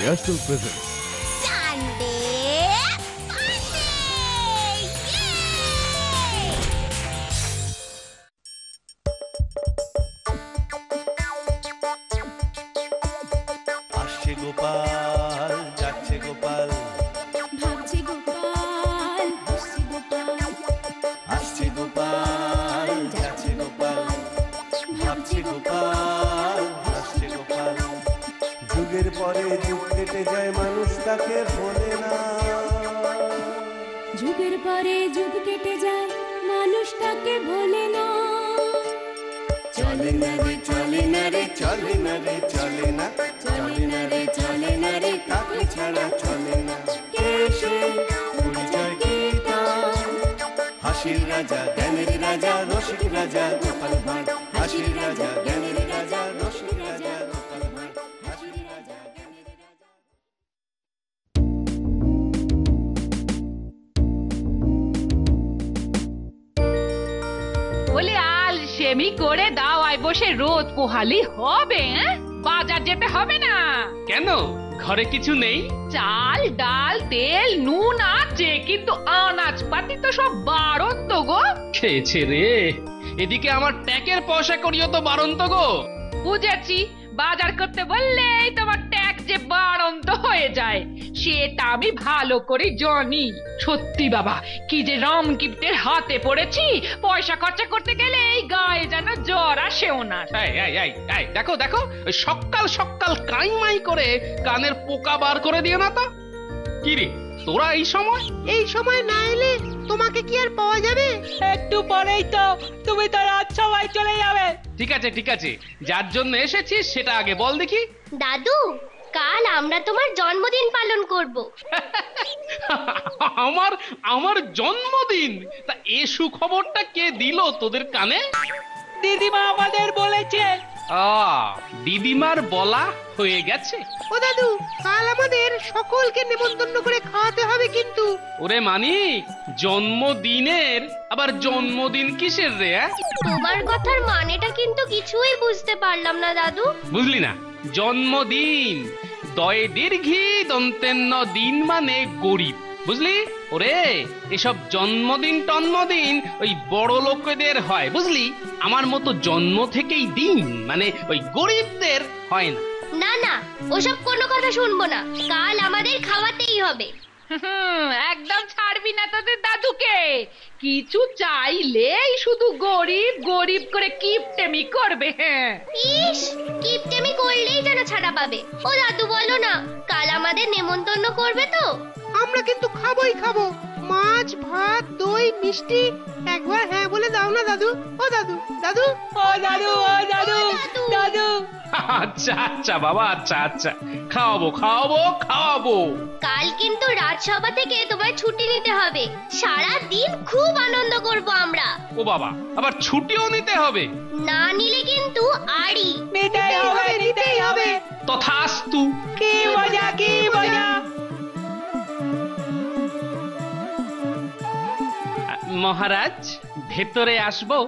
Aircel presents Sunday Funday! Yay! আসছে গোপাল যাচ্ছে গোপাল ভাবছে গোপাল হাসছে গোপাল আসছে গোপাল যাচ্ছে গোপাল ভাবছে গোপাল হাসছে গোপাল যুগের পরে যুগ কেটে যায় মানুষ তাকে ভোলে না যুগের পরে যুগ কেটে যায় মানুষ তাকে ভোলে না চলে না রে চলে না রে চলে না রে চলে না চলে না রে চলে না রে তাকে ছাড়া চলে না কে সে পরিচয় কি তার হাসির রাজা জ্ঞানের রাজা রসিক রাজা গোপাল ভাঁড় হাসির রাজা জ্ঞানের রাজা রসিক রাজা গোপাল ভাঁড় হাসির রাজা জ্ঞানের রাজা। বলে আলসেমি করে দাওয়ায় বসে রোদ পোহালি হবে? বাজার যেতে হবে না? কেন ঘরে কিছু নেই? চাল ডাল তেল নুন আছে, কিন্তু আনাজপাতি তো সব বাড়ন্ত গো। খেয়েছে রে, এদিকে আমার ট্যাকের পয়সা করিও তো বারন্ত গো। বুঝেছি, বাজার করতে বললেই তোমার ট্যাক্স যে বাড়ন্ত হয়ে যায় সেটা আমি ভালো করে জানি। সত্যি বাবা, কি যে রামকিপ্টের হাতে পড়েছি, পয়সা খরচা করতে গেলে এই গায়ে যেন জ্বর আসেও না। এই, দেখো দেখো, ওই সকাল সকাল কাইমাই করে কানের পোকা বার করে দিও না তো। কি রে তোরা এই সময় না এলে তোমাকে কি আর পাওয়া যাবে? একটু পরেই তো তুমি তো রাত সবাই চলে যাবে। ঠিক আছে, যার জন্য এসেছিস সেটা আগে বল দেখি। দাদু, কাল আমরা তোমার জন্মদিন পালন করব। আমার জন্মদিন? তা এ সুখবরটা কে দিল তোদের কানে? দিদিমা আমাদের বলেছে। দিদিমার বলা হয়ে গেছে। ও দাদু, কাল আমাদের সকলকে নেমন্তন্ন করে খাওয়াতে হবে কিন্তু। ওরে মানিক, জন্মদিনের আবার জন্মদিন কিসের রে? তোমার কথার মানেটা কিন্তু কিছুই বুঝতে পারলাম না দাদু। বুঝলি না? জন্মদিন দয়ে দীর্ঘি দন্তেন্ন দিন মানে গরিব, বুঝলি? ওরে এসব জন্মদিন টন্মদিন ওই বড় লোকেদের হয়, বুঝলি? আমার মতো জন্ম থেকেই দিন মানে ওই গরিবদের হয় না। না না, ওসব কোনো কথা শুনবো না, কাল আমাদের খাওয়াতেই হবে। একদম ছাড়বি না তোদের দাদুকে। কিছু চাইলেই শুধু গরিব গরিব করে কিপটেমি করবে। ইস, কিপটেমি করলেই যেন ছাড়া পাবে। ও দাদু বলো না, কাল আমাদের নেমন্তন্ন করবে তো? আমরা কিন্তু খাবোই খাবো, মাছ ভাত দই মিষ্টি। একবার হ্যাঁ বলে দাও না দাদু। ও দাদু দাদু ও দাদু ও দাদু দাদু। আচ্ছা বাবা, আচ্ছা খাওয়াবো। কাল কিন্তু রাজসভা থেকে তোমার ছুটি নিতে হবে, সারা দিন খুব আনন্দ করব আমরা। ও বাবা, আবার ছুটিও নিতে হবে? না নিলে কিন্তু আড়ি। নিতেই হবে। তথাস্তু। কি মজা কি মজা। মহারাজ, ভেতরে আসবো?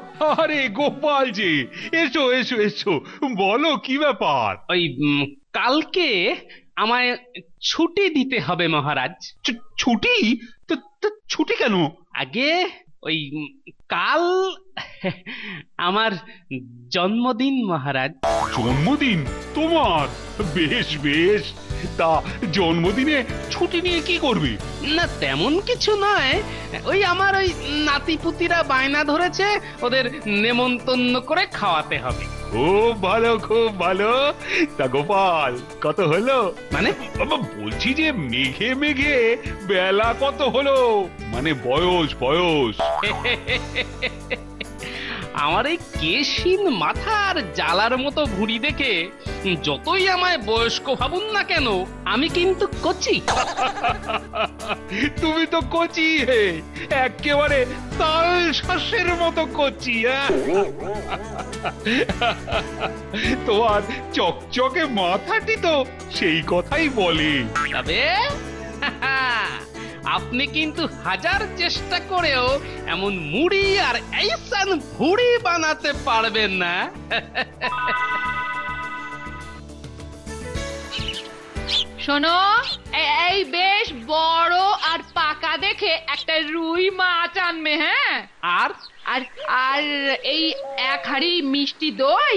আরে গোপাল জি, এসো বলো কি ব্যাপার? ওই কালকে আমায় ছুটি দিতে হবে মহারাজ। ছুটি? তো ছুটি কেন? আগে ওই কাল আমার জন্মদিন মহারাজ। জন্মদিন তোমার? বেশ তা জন্মদিনে ছুটি নিয়ে কি করবে? না তেমন কিছু নয়, ওই আমার ওই নাতিপুতিরা বায়না ধরেছে ওদের নেমন্তন্ন করে খাওয়াতে হবে। খুব ভালো। তা গোপাল, কত হলো? মানে বাবা বলছি যে মেঘে বেলা কত হলো, মানে বয়স। আমার এই কেশিন মাথার জ্বালার মতো ভুঁড়ি দেখে যতই আমায় বয়স্ক ভাবুন না কেন, আমি কিন্তু কচি। তুমি তো কচি হে, একেবারে তাল শাঁসের মতো কচি। তোমার চকচকে মাথাটি তো সেই কথাই বলে। তবে আপনি কিন্তু হাজার চেষ্টা করেও এমন মুড়ি আর এইসান ভুড়ি বানাতে পারবেন না। শোনো, এই বেশ বড় আর পাকা দেখে একটা রুই মাছ আনবে, হ্যাঁ? আর আর আর এই এক হাঁড়ি মিষ্টি দই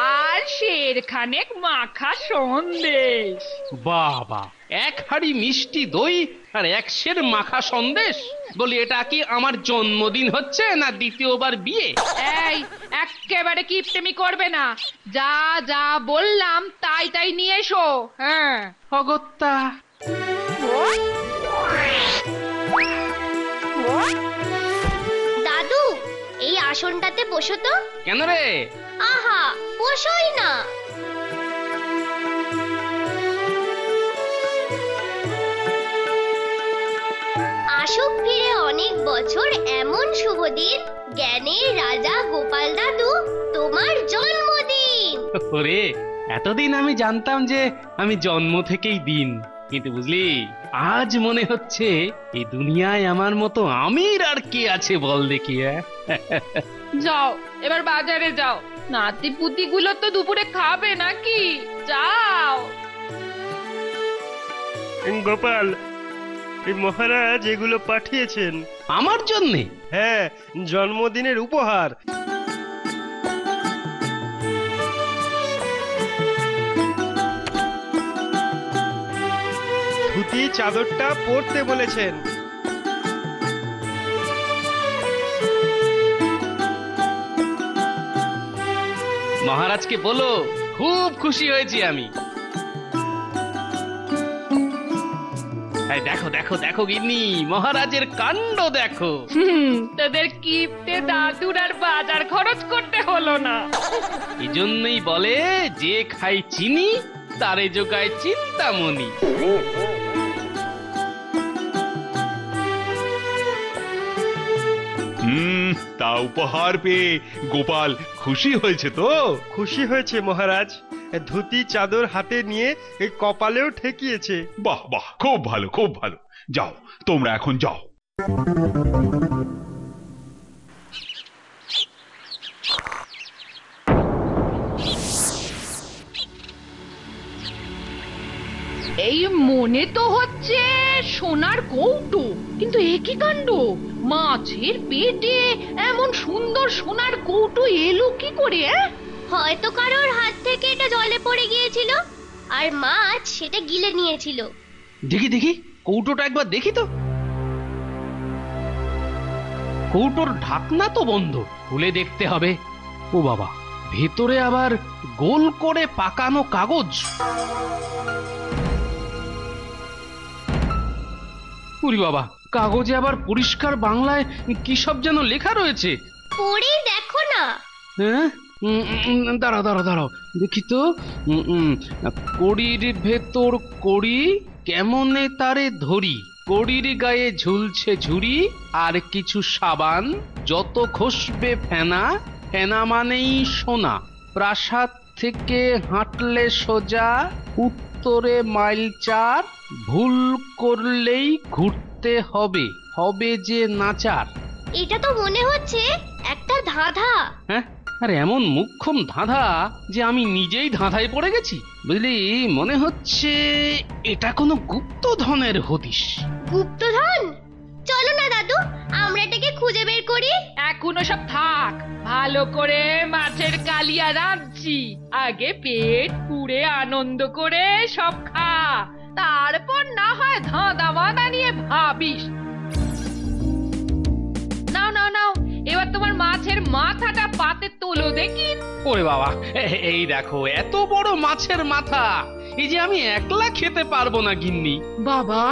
আর সেরখানেক মাখা সন্দেশ। বাবা, এক হাঁড়ি মিষ্টি দই আর 100 মাখা সন্দেশ? বলি, এটা কি আমার জন্মদিন হচ্ছে না দ্বিতীয়বার বিয়ে? এই একেবারে কিপটেমি করবে না, যা যা বললাম তাই তাই নিয়ে এসো। হ্যাঁ, অগত্যা। দাদু, এই আসনটাতে বসো তো। কেন রে? আহা, বসোই না। আসুক ফিরে অনেক বছর এমন শুভ দিন, জ্ঞানের রাজা গোপাল দাদু, তোমার জন্মদিন। ওরে, এতদিন আমি জানতাম যে আমি জন্ম থেকেই দিন, কিন্তু বুঝলি, আজ মনে হচ্ছে এই দুনিয়ায় আমার মতো আমির আর কে আছে বল দেখি। যাও এবার বাজারে যাও, নাতি পুতি গুলো তো দুপুরে খাবে নাকি? যাও। গোপাল, এই মহারাজ এগুলো পাঠিয়েছেন আমার জন্যে? হ্যাঁ, জন্মদিনের উপহার। ধুতি চাদরটা পরতে বলেছেন। মহারাজকে বলো খুব খুশি হয়েছি আমি। এই দেখো দেখো দেখো গিন্নি, মহারাজের কাণ্ড দেখো। তোদের কিপটে দাদুর আর বাজার খরচ করতে হলো না। এই জন্যই বলে, যে খাই চিনি তারে জোগায় চিন্তামণি। তা উপহার পেয়ে গোপাল খুশি হয়েছে তো? খুশি হয়েছে মহারাজ, ধুতি চাদর হাতে নিয়ে এই কপালেও ঠেকিয়েছে। বাহ বাহ, খুব ভালো খুব ভালো। যাও তোমরা এখন যাও। এই মনে তো হচ্ছে সোনার কৌটো, কিন্তু এ কি কাণ্ড! মাছের পেটে এমন সুন্দর সোনার কৌটো এলো কি করে? হয়তো কারোর হাত থেকে এটা জলে পড়ে গিয়েছিল, আর মাছ সেটা গিলে নিয়েছিল। দেখি দেখি, কৌটোটা একবার দেখি তো। কৌটোর ঢাকনা তো বন্ধ, খুলে দেখতে হবে। ও বাবা, ভেতরে আবার গোল করে পাকানো কাগজ। উরি বাবা, কাগজে আবার পরিষ্কার বাংলায় কি সব যেন লেখা রয়েছে। পড়ে দেখো না। হ্যাঁ, দাঁড়াও দাঁড়াও দাঁড়াও, দেখি তো। কড়ির ভেতর কড়ি, কেমনে তারে ধরি, কড়ির গায়ে ঝুলছে ঝুড়ি, আর কিছু সাবান, যত খসবে ফেনা, ফেনা মানেই সোনা, প্রাসাদ থেকে হাঁটলে সোজা, উত্তরে মাইল 4, ভুল করলেই ঘুরতে হবে, হবে যে নাচার। এটা তো মনে হচ্ছে একটা ধাঁধা। হ্যাঁ, আর এমন মুখ্যম ধাঁধা যে আমি নিজেই ধাঁধায় পড়ে গেছি। বুঝলি, মনে হচ্ছে এটা কোনো গুপ্তধনের হদিশ। গুপ্তধন? চলো না দাদু, আমরা এটাকে খুঁজে বের করি। এখনো সব থাক, ভালো করে মাছের কালিয়া রাঁধছি। আগে পেট পুড়ে আনন্দ করে সব খা, তারপর না হয় ধাঁধা বাঁধা নিয়ে ভাবিস। নাও নাও নাও, এবার তোমার মাছের মাথাটা পাতে তোলো দেখি। ওরে বাবা, এই দেখো এত বড় মাছের মাথা, এই যে আমি একলা খেতে পারবো না গিন্নি। বাবা,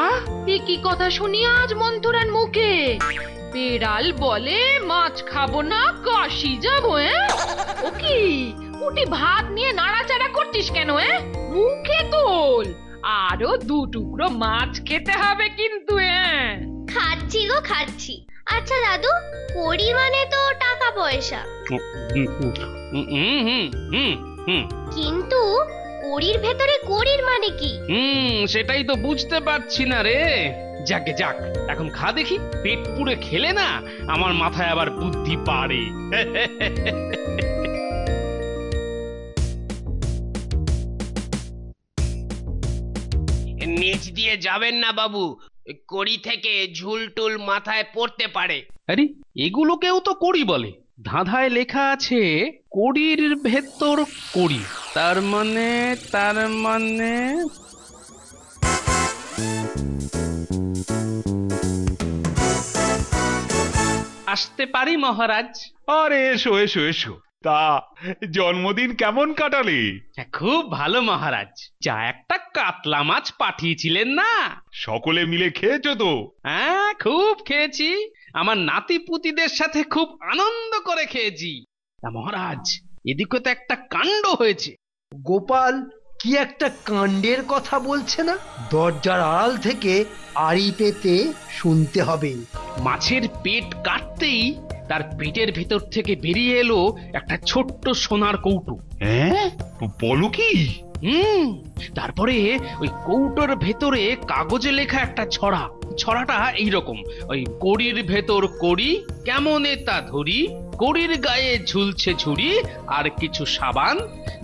এ কি কথা শুনি আজ মন্থরার মুখে? বেড়াল বলে মাছ খাবো না, কাশি যাবো। ও কি, উঠি ভাত নিয়ে নাড়াচাড়া করছিস কেন? মুখে তোল, আরো 2 টুকরো মাছ খেতে হবে কিন্তু। খাচ্ছি গো খাচ্ছি। আচ্ছা দাদু, কড়ি মানে তো টাকা পয়সা, কিন্তু কড়ির ভেতরে কড়ির মানে কি? সেটাই তো বুঝতে পারছি না রে। যাকে যাক, এখন খা দেখি, পেট পুড়ে খেলে না আমার মাথায় আবার বুদ্ধি বাড়ে। নিচ দিয়ে যাবেন না বাবু, কড়ি থেকে ঝুলটুল মাথায় পড়তে পারে। আরে এগুলোকেও তো কড়ি বলে। ধাঁধায় লেখা আছে কড়ির ভেতর কড়ি, তার মানে আসতে পারি মহারাজ? আরে এসো এসো এসো। তা জন্মদিন কেমন কাটালে? খুব ভালো মহারাজ। যা একটা কাতলা মাছ পাঠিয়েছিলেন না, সকলে মিলে খেয়েছো তো? হ্যাঁ খুব খেয়েছি। আমার নাতি পুতিদের সাথে খুব আনন্দ করে খেয়েছি। তা মহারাজ, এদিকে তো একটা কাণ্ড হয়েছে। গোপাল কি একটা কাণ্ডের কথা বলছে না? দরজার আড়াল থেকে আড়ি পেতে শুনতে হবে। মাছের পেট কাটতেই তার পেটের ভেতর থেকে বেরিয়ে এলো একটা ছোট্ট সোনার কৌটো। হ্যাঁ, বলো কি? তারপরে ওই কৌটোর ভেতরে কাগজে লেখা একটা ছড়া। ছড়াটা এইরকম, ওই কড়ির ভেতর কড়ি, কেমনে তা ধরি, কড়ির গায়ে ঝুলছে ঝুড়ি, আর কিছু সাবান,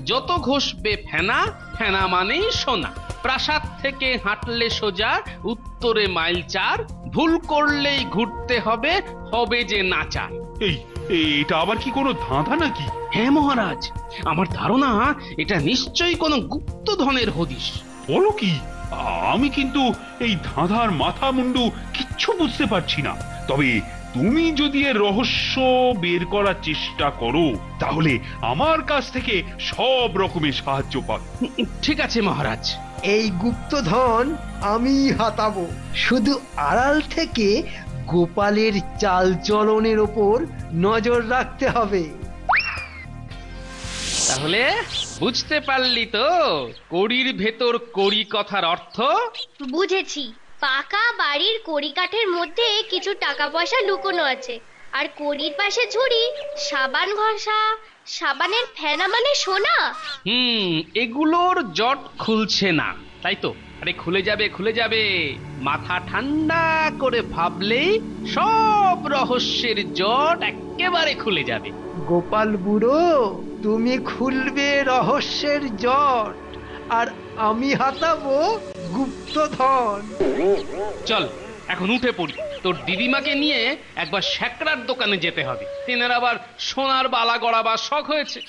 যত ঘষবে ফেনা, ফেনা মানেই সোনা, প্রাসাদ থেকে হাঁটলে সোজা, উত্তরে মাইল 4, ভুল করলেই ঘুরতে হবে, হবে যে নাচার। এটা আবার কি কোনো ধাঁধা নাকি? হ্যাঁ মহারাজ, আমার ধারণা এটা নিশ্চয়ই কোনো গুপ্তধনের হদিশ। বলো কি? আমি কিন্তু এই ধাঁধার মাথা মুন্ডু কিচ্ছু বুঝতে পারছি না। তবে তুমি যদি এর রহস্য বের করার চেষ্টা করো, তাহলে আমার কাছ থেকে সব রকমের সাহায্য পাবে। ঠিক আছে মহারাজ। এই গুপ্তধন আমি হাতাবো। শুধু আড়াল থেকে গোপালের চাল চলনের ওপর নজর রাখতে হবে। তাহলে বুঝতে পারলি তো কড়ির ভেতর কড়ি কথার অর্থ? বুঝেছি। পাকা বাড়ির কড়ি কাঠের মধ্যে কিছু টাকা পয়সা লুকোনো আছে, আর কড়ির পাশে ঝুড়ি, সাবান ঘষা, সাবানের ফেনা মানে সোনা। এগুলোর জট খুলছে না, তাই তো? আরে খুলে যাবে, খুলে যাবে। মাথা ঠান্ডা করে ভাবলেই সব রহস্যের জট একেবারে খুলে যাবে। গোপাল বুড়ো, তুমি খুলবে রহস্যের জট, আর আমি হাতাবো গুপ্তধন। চল এখন উঠে পড়ি। তোর দিদিমাকে নিয়ে একবার শ্যাকরার দোকানে যেতে হবে। তেনার আবার সোনার বালা গড়াবার শখ হয়েছে।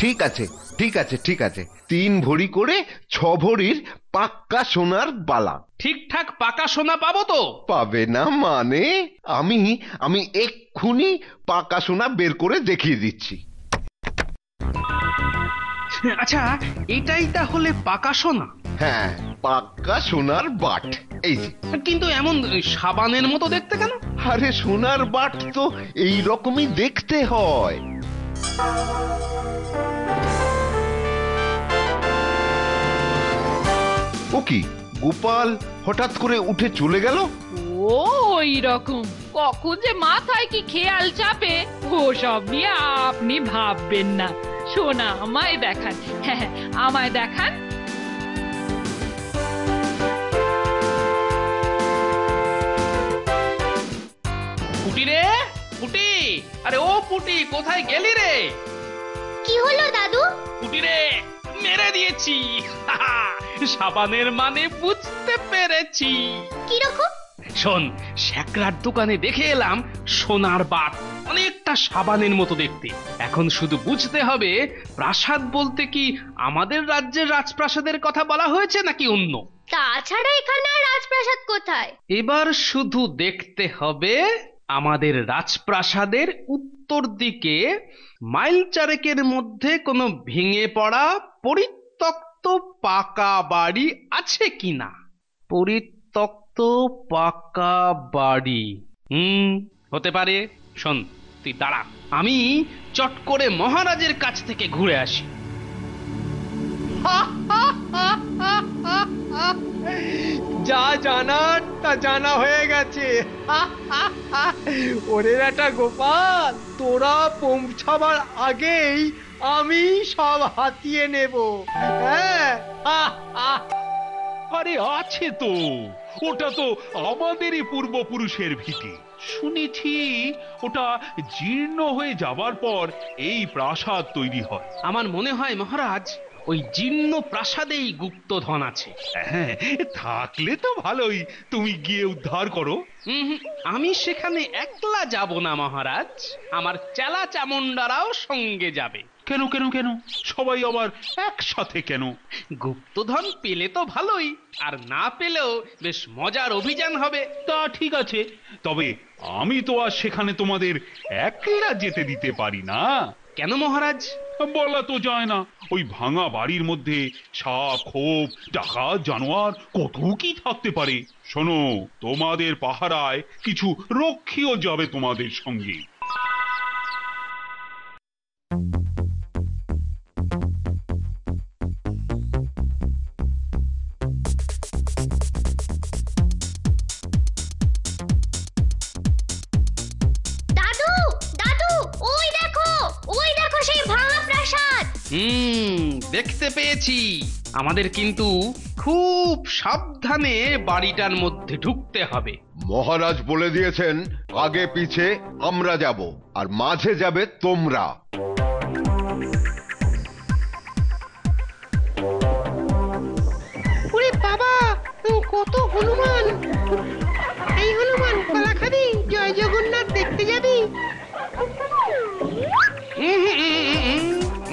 ঠিক আছে, ঠিক আছে, ঠিক আছে। 3 ভরি করে 6 ভরির পাক্কা সোনার বালা। ঠিকঠাক পাকা সোনা পাবো তো? পাবে না মানে? আমি এক্ষুনি পাকা সোনা বের করে দেখিয়ে দিচ্ছি। আচ্ছা, এটাই তাহলে পাকা সোনা? হ্যাঁ, পাক্কা সোনার বাট। এই যে। কিন্তু এমন সাবানের মতো দেখতে কেন? আরে সোনার বাট তো এই রকমই দেখতে হয়। ও কি, গোপাল হঠাৎ করে উঠে চলে গেল? ওই রকম কখন যে মাথায় কি খেয়াল চাপে, ও সব নিয়ে আপনি ভাববেন না। সোনা আমায় দেখান, হ্যাঁ আমায় দেখান। পুটি রে, পুটি! আরে ও পুটি, কোথায় গেলি রে? কি হলো দাদু? পুটি রে, মেরে দিয়েছি। সাবানের মানে বুঝতে পেরেছি। কিরকম? শোন, শ্যাকরার দোকানে দেখে এলাম সোনার বাট, অনেকটা সাবানের মতো দেখতে। এখন শুধু বুঝতে হবে প্রাসাদ বলতে কি আমাদের রাজ্যের রাজপ্রাসাদের কথা বলা হয়েছে নাকি অন্য। তাছাড়া এখানে আর রাজপ্রাসাদ কোথায়? এবার শুধু দেখতে হবে আমাদের রাজপ্রাসাদের উত্তর দিকে মাইল 4 মধ্যে কোনো ভেঙে পড়া পরিত্যক্ত পাকা বাড়ি আছে কিনা। পরিত্যক্ত পাকা বাড়ি হতে পারে। শোন, তুই দাঁড়া, আমি চট করে মহারাজের কাছ থেকে ঘুরে আসি। যা জানার তা জানা হয়ে গেছে। ওরে বেটা গোপাল, তোরা পৌঁছাবার আগেই আমি সব হাতিয়ে নেব। হ্যাঁ, আরে আছে তো, ওটা তো আমাদেরই পূর্বপুরুষের ভিটে। শুনেছি ওটা জীর্ণ হয়ে যাবার পর এই প্রাসাদ তৈরি হয়। আমার মনে হয় মহারাজ ওই জীর্ণ প্রাসাদেই গুপ্তধন আছে। হ্যাঁ, থাকলে তো ভালোই, তুমি গিয়ে উদ্ধার করো। আমি সেখানে একলা যাব না মহারাজ, আমার চেলা চামুন্ডারাও সঙ্গে যাবে। কেন কেন কেন, সবাই আবার একসাথে কেন? গুপ্তধন পেলে তো ভালোই, আর না পেলেও বেশ মজার অভিযান হবে। তা ঠিক আছে, তবে আমি তো আর সেখানে তোমাদের একলা যেতে দিতে পারি না। কেন মহারাজ? বলা তো যায় না, ওই ভাঙা বাড়ির মধ্যে সাপ, খোপ, ডাকাত, জানোয়ার কত কি থাকতে পারে। শোনো, তোমাদের পাহারায় কিছু রক্ষীও যাবে তোমাদের সঙ্গে। দাদু দাদু, ওই দেখো সেই ভাঙা প্রাসাদ। দেখতে পেয়েছি। আমাদের কিন্তু খুব সাবধানে বাড়িটার মধ্যে ঢুকতে হবে। মহারাজ বলে দিয়েছেন আগে পিছে আমরা যাব, আর মাঝে যাবে তোমরা। ওরে বাবা, কত হনুমান! এই হনুমান কলা খাবি? জয় জগন্নাথ দেখতে যাবি?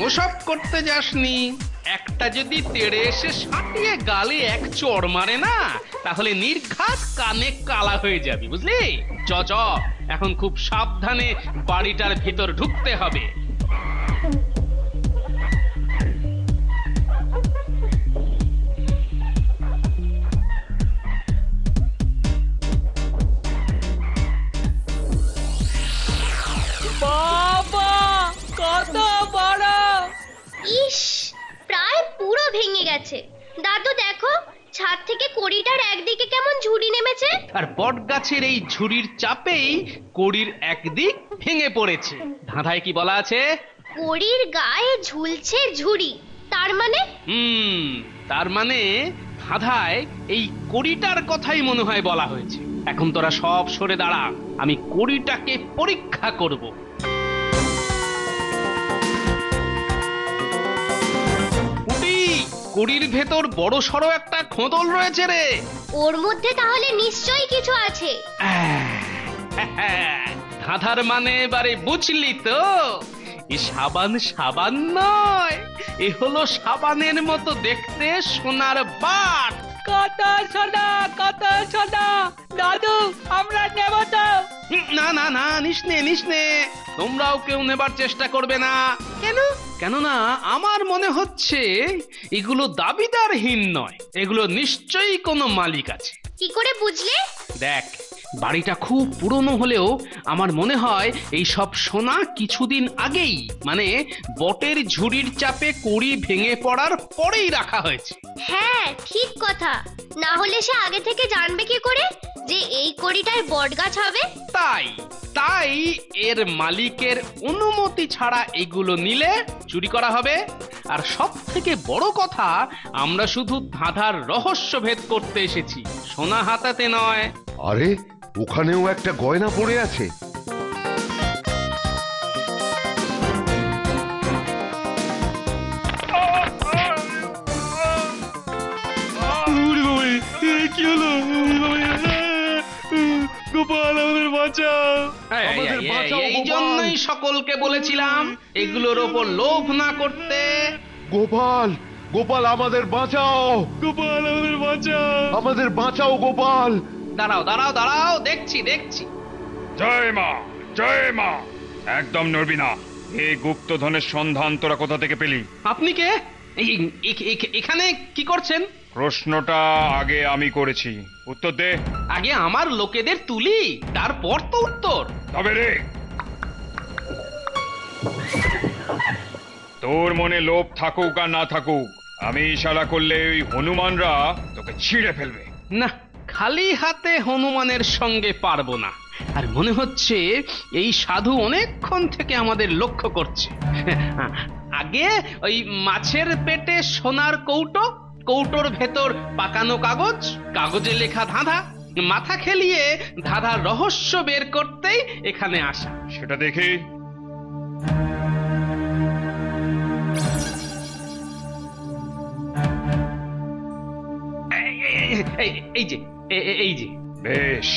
ওসব করতে যাসনি। একটা যদি তেড়ে এসে সাটিয়ে গালে এক চড় মারে না, তাহলে নির্ঘাত কানে কালা হয়ে যাবি, বুঝলি? চ চ, এখন খুব সাবধানে বাড়িটার ভিতর ঢুকতে হবে। বাবা, কত বড়! ইস, প্রায় পুরো ভেঙে গেছে। দাদু দেখো, ছাদ থেকে কড়িটার একদিকে কেমন ঝুড়ি নেমেছে। আর বট গাছের এই ঝুড়ির চাপেই কড়ির একদিক ভেঙে পড়েছে। ধাঁধায় কি বলা আছে? কড়ির গায়ে ঝুলছে ঝুড়ি, তার মানে? তার মানে ধাঁধায় এই কড়িটার কথাই মনে হয় বলা হয়েছে। এখন তোরা সব সরে দাঁড়া, আমি কড়িটাকে পরীক্ষা করব। কড়ির ভেতর বড় সড়ো একটা খোঁদল রয়েছে রে। ওর মধ্যে তাহলে নিশ্চয়ই কিছু আছে। ধাঁধার মানে এবারে বুঝলি তো? এ সাবান সাবান নয়, এ হলো সাবানের মতো দেখতে সোনার বাট। কত সোনা, কত সোনা! দাদু, আমরা নেব তো? না না না, নিস নে, তোমরাও কেউ নেবার চেষ্টা করবে না। কেন? কেননা আমার মনে হচ্ছে এগুলো দাবিদারহীন নয়, এগুলো নিশ্চয়ই কোনো মালিক আছে। কি করে বুঝলে? দেখ, বাড়িটা খুব পুরনো হলেও আমার মনে হয় এই সব সোনা কিছুদিন আগেই, মানে বটের ঝুড়ির চাপে কড়ি ভেঙে পড়ার পরেই রাখা হয়েছে। হ্যাঁ, ঠিক কথা। না হলে সে আগে থেকে জানবে কি করে যে এই কড়িটায় বট গাছ হবে? তাই এর মালিকের অনুমতি ছাড়া এগুলো নিলে চুরি করা হবে। আর সব থেকে বড় কথা, আমরা শুধু ধাঁধার রহস্য ভেদ করতে এসেছি, সোনা হাতাতে নয়। আরে, ওখানেও একটা গয়না পড়ে আছে। কি হলো? গোপাল, আমাদের বাঁচাও! এই জন্যই সকলকে বলেছিলাম এগুলোর ওপর লোভ না করতে। গোপাল, গোপাল, আমাদের বাঁচাও! গোপাল, আমাদের বাঁচাও! আমাদের বাঁচাও গোপাল! দাঁড়াও দাঁড়াও দাঁড়াও, দেখছি। জয় মা, জয় মা! একদম নড়বি না। এই গুপ্তধনের সন্ধান তোরা কোথা থেকে পেলি? আপনি কে? এখানে কি করছেন? প্রশ্নটা আগে আমি করেছি, উত্তর দে। আগে আমার লোকেদের তুলি, তারপর তো উত্তর। তবে রে, তোর মনে লোভ থাকুক আর না থাকুক, আমি ইশারা করলে ওই হনুমানরা তোকে ছিঁড়ে ফেলবে। না, খালি হাতে হনুমানের সঙ্গে পারবো না। আর মনে হচ্ছে এই সাধু অনেকক্ষণ থেকে আমাদের লক্ষ্য করছে। আগে ওই মাছের পেটে সোনার কৌটোর ভেতর পাকানো কাগজ, কাগজে লেখা ধাঁধা, মাথা খেলিয়ে ধাঁধার রহস্য বের করতেই এখানে আসা। সেটা দেখি। এই যে এই যে। বেশ,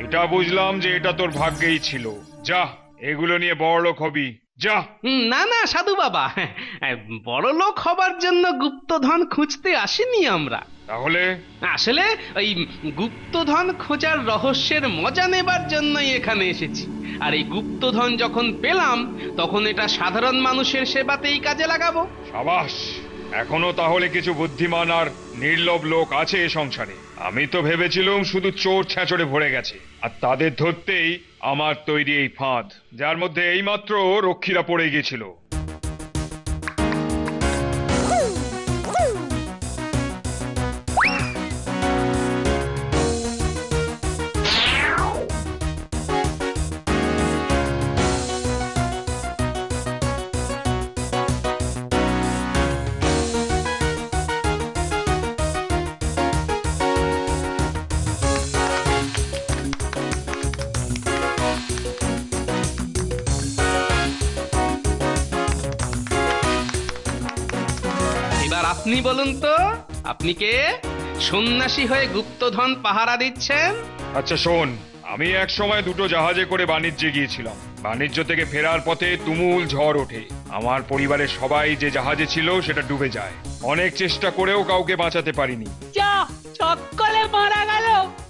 এটা বুঝলাম যে এটা তোর ভাগ্যেই ছিল। যা, এগুলো নিয়ে বড়লোক হবি, যা। না না সাধু বাবা, বড় লোক হবার জন্য গুপ্তধন খুঁজতে আসিনি আমরা। তাহলে? আসলে ওই গুপ্তধন খোঁজার রহস্যের মজা নেবার জন্যই এখানে এসেছি। আর এই গুপ্তধন যখন পেলাম তখন এটা সাধারণ মানুষের সেবাতেই কাজে লাগাবো। সাবাস, এখনো তাহলে কিছু বুদ্ধিমান আর নির্লোভ লোক আছে এ সংসারে। আমি তো ভেবেছিলাম শুধু চোর ছেঁচড়ে ভরে গেছে, আর তাদের ধরতেই আমার তৈরি এই ফাঁদ, যার মধ্যে এইমাত্র রক্ষীরা পড়ে গিয়েছিল। আপনি বলুন তো, আপনি কে? সন্ন্যাসী হয়ে গুপ্তধন পাহারা দিচ্ছেন? আচ্ছা শোন, আমি এক সময় দুটো জাহাজে করে বাণিজ্যে গিয়েছিলাম। বাণিজ্য থেকে ফেরার পথে তুমুল ঝড় ওঠে। আমার পরিবারের সবাই যে জাহাজে ছিল সেটা ডুবে যায়। অনেক চেষ্টা করেও কাউকে বাঁচাতে পারিনি। সকলে মারা গেল।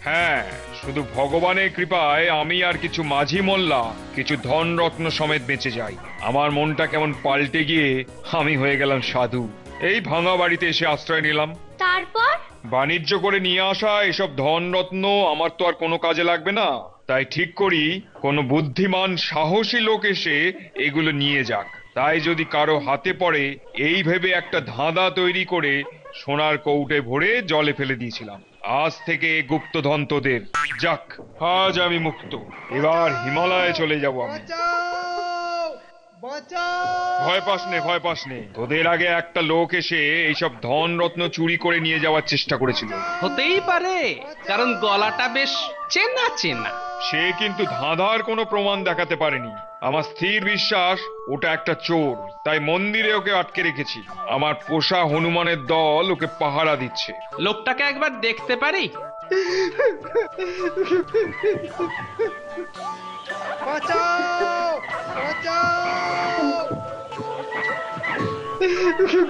হ্যাঁ, শুধু ভগবানের কৃপায় আমি আর কিছু মাঝি মোল্লা কিছু ধন রত্ন সমেত বেঁচে যাই। আমার মনটা কেমন পাল্টে গিয়ে আমি হয়ে গেলাম সাধু। এই ভাঙা বাড়িতে এসে আশ্রয় নিলাম। তারপর বাণিজ্য করে নিয়ে আসা এসব ধন রত্ন আমার তো আর কোনো কাজে লাগবে না, তাই ঠিক করি কোনো বুদ্ধিমান সাহসী লোক এসে এগুলো নিয়ে যাক। তাই যদি কারো হাতে পড়ে এই ভেবে একটা ধাঁধা তৈরি করে সোনার কৌটে ভরে জলে ফেলে দিয়েছিলাম। আজ থেকে গুপ্তধন তোদের। যাক, আজ আমি মুক্ত। এবার হিমালয়ে চলে যাব আমি। ভয় পাস নে, ভয় পাস নে। তোদের আগে একটা লোক এসে এইসব ধন রত্ন চুরি করে নিয়ে যাওয়ার চেষ্টা করেছিল। হতেই পারে, কারণ গলাটা বেশ চেনা চেনা। সে কিন্তু ধাঁধার কোনো প্রমাণ দেখাতে পারেনি। আমার স্থির বিশ্বাস ওটা একটা চোর, তাই মন্দিরে ওকে আটকে রেখেছি। আমার পোষা হনুমানের দল ওকে পাহারা দিচ্ছে। লোকটাকে একবার দেখতে পারি?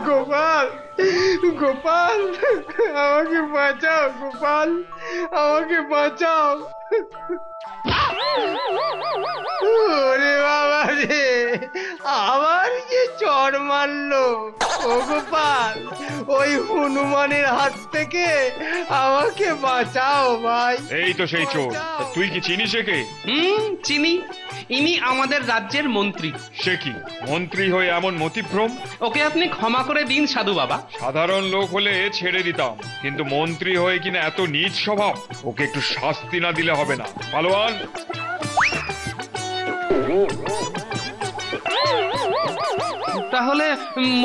গোপাল, গোপাল, আমাকে বাঁচাও গোপাল, আমাকে বাঁচাও। ওরে বাবা রে, আমার যে চড় মারলো। ও গোপাল, ওই হনুমানের হাত থেকে আমাকে বাঁচাও ভাই। এই তো সেই চোর। তুই কি চিনিস একে? চিনি। ইনি আমাদের রাজ্যের মন্ত্রী। সে কি মন্ত্রী হয়ে এমন মতিভ্রম? ওকে আপনি ক্ষমা করে দিন সাধু বাবা। সাধারণ লোক হলে ছেড়ে দিতাম, কিন্তু মন্ত্রী হয়ে কিনা এত নীচ স্বভাব। ওকে একটু শাস্তি না দিলে হবে না। পালোয়ান, তাহলে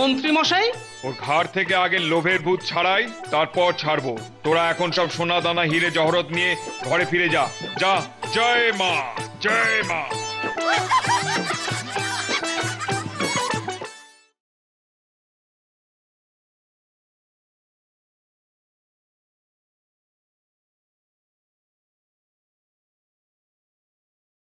মন্ত্রী মশাই? ওর ঘাড় থেকে আগে লোভের ভূত ছাড়াই, তারপর ছাড়বো। তোরা এখন সব সোনা দানা হিরে জহরত নিয়ে ঘরে ফিরে যা। যা, জয় মা, জয় মা।